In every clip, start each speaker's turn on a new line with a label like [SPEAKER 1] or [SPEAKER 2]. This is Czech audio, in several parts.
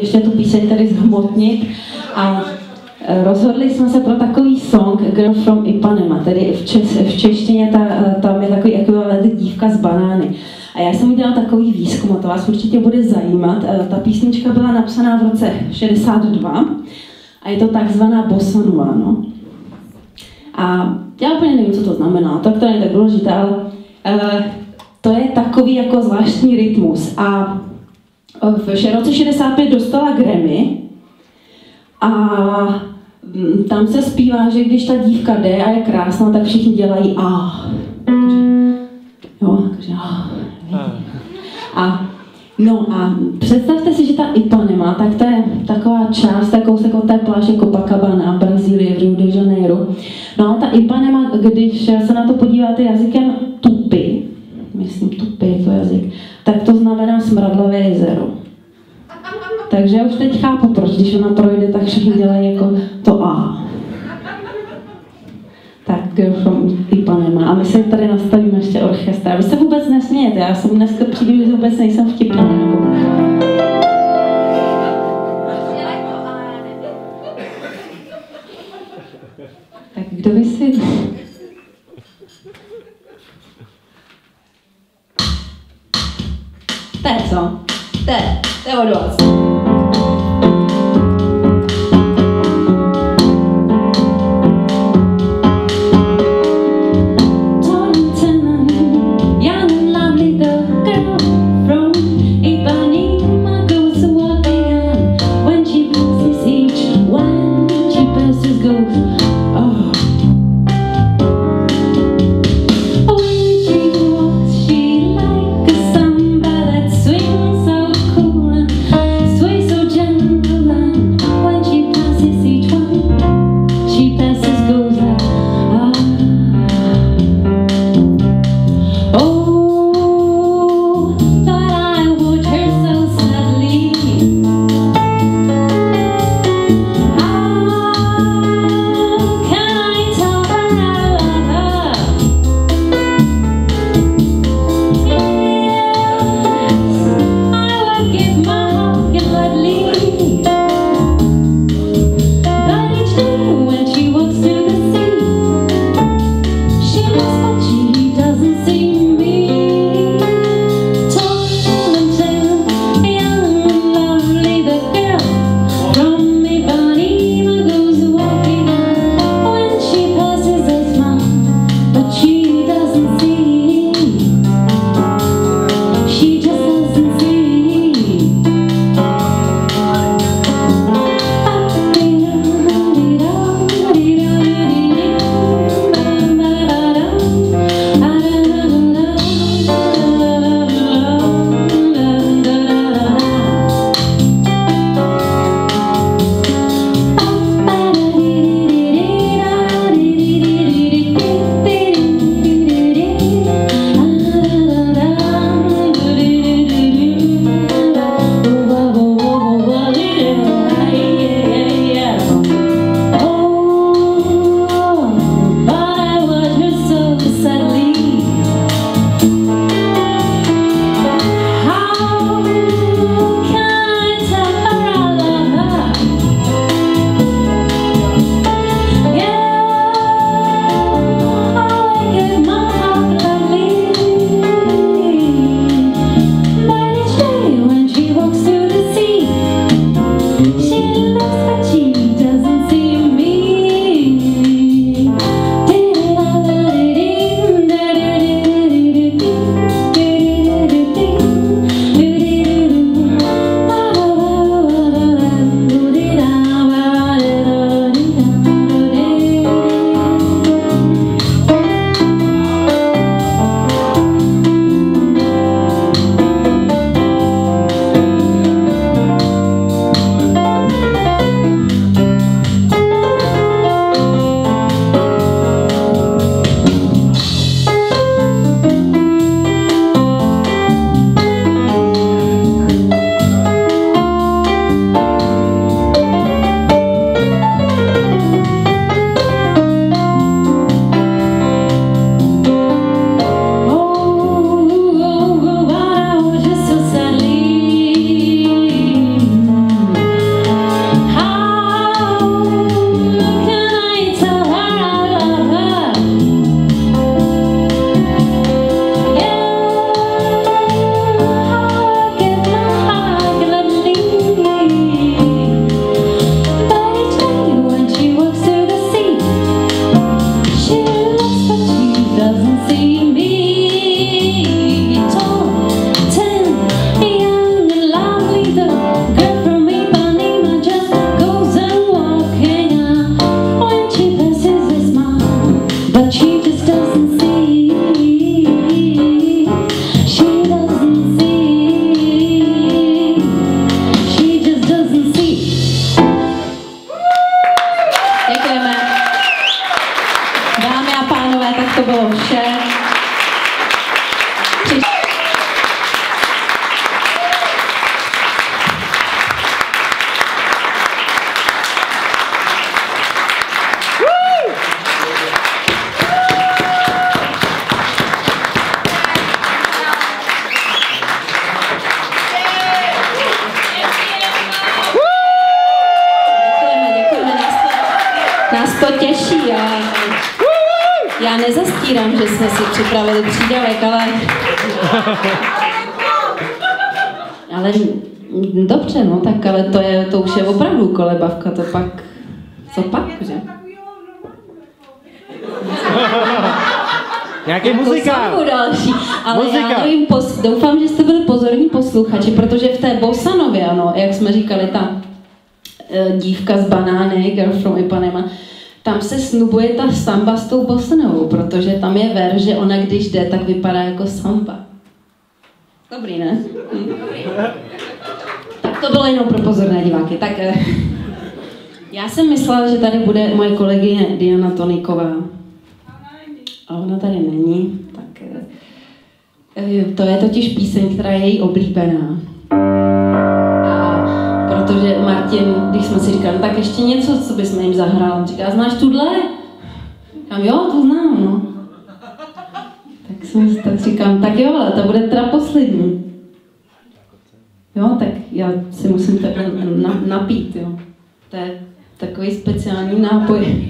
[SPEAKER 1] ještě tu píseň tady zhmotnit a rozhodli jsme se pro takový song Girl from Ipanema, tedy v češtině tam je takový ekvivalent dívka z banány. A já jsem udělala takový výzkum, a to vás určitě bude zajímat. Ta písnička byla napsaná v roce 62 a je to takzvaná bossa nova, no. A já úplně nevím, co to znamená, to není tak důležité, ale to je takový jako zvláštní rytmus. A v roce 65 dostala Grammy a tam se zpívá, že když ta dívka jde a je krásná, tak všichni dělají a. Jo, takže a. No a představte si, že ta Ipanema, tak to je taková část, kousek od té pláže Copacabana, Brazílie, v Rio de Janeiro. No a ta Ipanema, když se na to podíváte jazykem Tupi, myslím Tupi je to jazyk, tak to znamená smradlavé jezero. Takže já už teď chápu, proč když ona projde, tak všichni dělají jako to A. Tak Girl from Ipanema. A my se tady nastavíme ještě orchestra. Vy se vůbec nesmějete, já jsem dneska přijdu, že vůbec nejsem vtipná. Tak kdo by si... To je co? To je od vás.
[SPEAKER 2] Sway so
[SPEAKER 1] Nás to těší. Já nezastírám, že jsme si připravili přídavek, ale dobře, no, tak ale to už je opravdu kolebavka, to pak, co pak, že?
[SPEAKER 2] Nějaký muzikál.
[SPEAKER 1] Další, ale já nevím, doufám, že jste byli pozorní posluchači, protože v té bosanově, ano, jak jsme říkali, ta dívka z Banány, Girl from Ipanema, tam se snubuje ta samba s tou bosanovou, protože tam je ver, že ona když jde, tak vypadá jako samba. Dobrý, ne? Tak to bylo jenom pro pozorné diváky. Tak já jsem myslela, že tady bude moje kolegyně Diana Toniková. A ona tady není. Tak to je totiž píseň, která je její oblíbená. A protože Martin, když jsme si říkali, tak ještě něco, co bychom jim zahrál. On říká, znáš tuhle? Říkám, jo, to znám, no. Tak říkám, tak jo, ale to bude teda poslední. Jo, tak já si musím takhle napít, jo. To je takový speciální nápoj.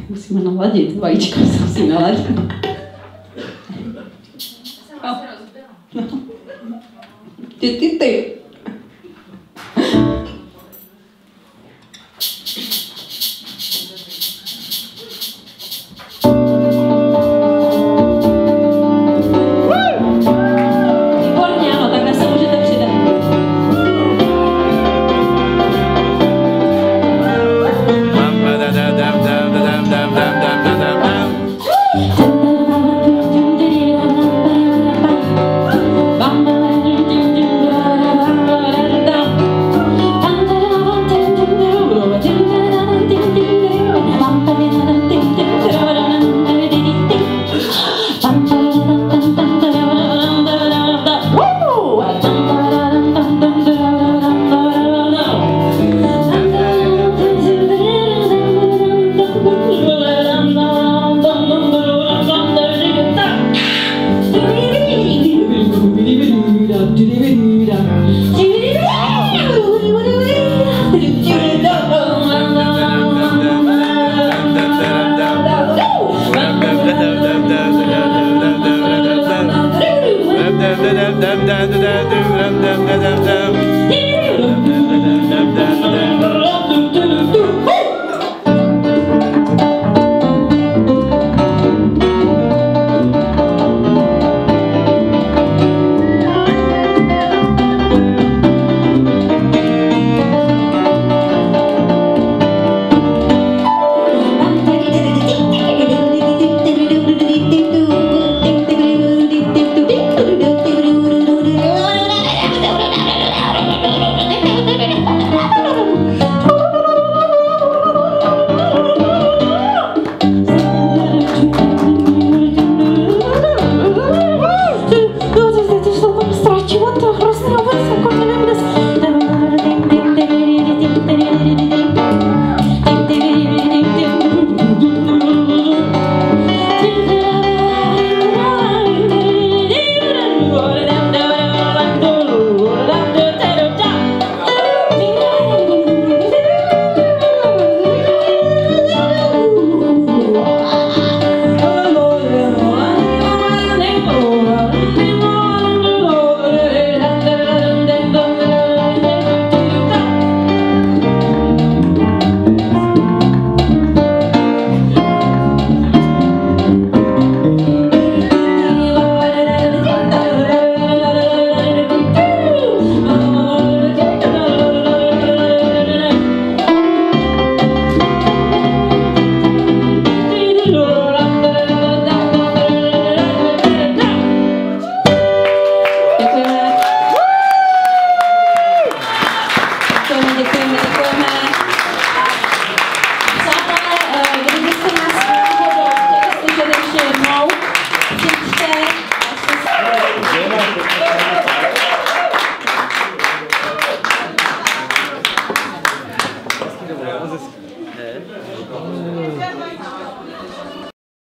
[SPEAKER 1] Musíme naladit, vajíčko se musí naladit. Ty. Výborně, ano, takhle se můžete přidat. Přijďte,